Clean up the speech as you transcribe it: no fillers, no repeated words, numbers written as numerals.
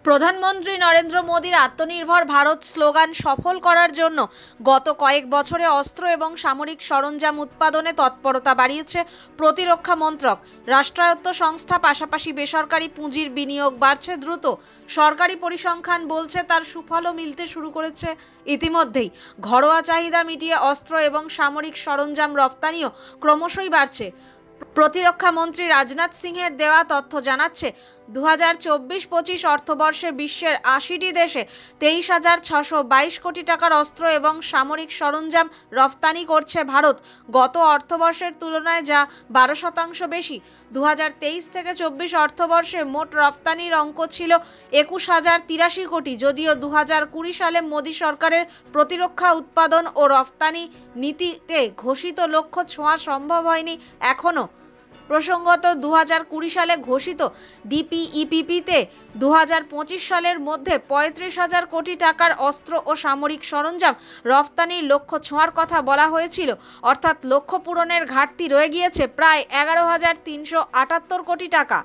প্রধানমন্ত্রী নরেন্দ্র মোদীর আত্মনির্ভর ভারত স্লোগান সফল করার জন্য গত কয়েক বছরে অস্ত্র এবং সামরিক সরঞ্জাম উৎপাদনে তৎপরতা বাড়িয়েছে প্রতিরক্ষা মন্ত্রক। রাষ্ট্রায়ত্ত সংস্থা পাশাপাশি বেসরকারি পুঁজির বিনিয়োগ বাড়ছে দ্রুত। সরকারি পরিসংখ্যান বলছে তার সুফলও মিলতে শুরু করেছে ইতিমধ্যেই। ঘরোয়া চাহিদা মিটিয়ে অস্ত্র এবং সামরিক সরঞ্জাম রফতানিও ক্রমশই বাড়ছে। প্রতিরক্ষা মন্ত্রী রাজনাথ সিংয়ের দেওয়া তথ্য জানাচ্ছে 2024-25 অর্থবর্ষে বিশ্বের 80টি দেশে 23,622 কোটি টাকার অস্ত্র এবং সামরিক সরঞ্জাম রফতানি করছে ভারত। গত অর্থবর্ষের তুলনায় যা 12% বেশি। 2023 থেকে 24 অর্থবর্ষে মোট রফতানির অঙ্ক ছিল 21,083 কোটি। যদিও 2020 সালে মোদী সরকারের প্রতিরক্ষা উৎপাদন ও রফতানি নীতিতে ঘোষিত লক্ষ্য ছোঁয়া সম্ভব হয়নি এখনও। প্রসঙ্গত 2020 সালে ঘোষিত ডিপিইপিতে 2025 সালের মধ্যে 35,000 কোটি টাকার অস্ত্র ও সামরিক সরঞ্জাম রফতানির লক্ষ্য ছোঁয়ার কথা বলা হয়েছিল। অর্থাৎ লক্ষ্য পূরণের ঘাটতি রয়ে গিয়েছে প্রায় 11,378 কোটি টাকা।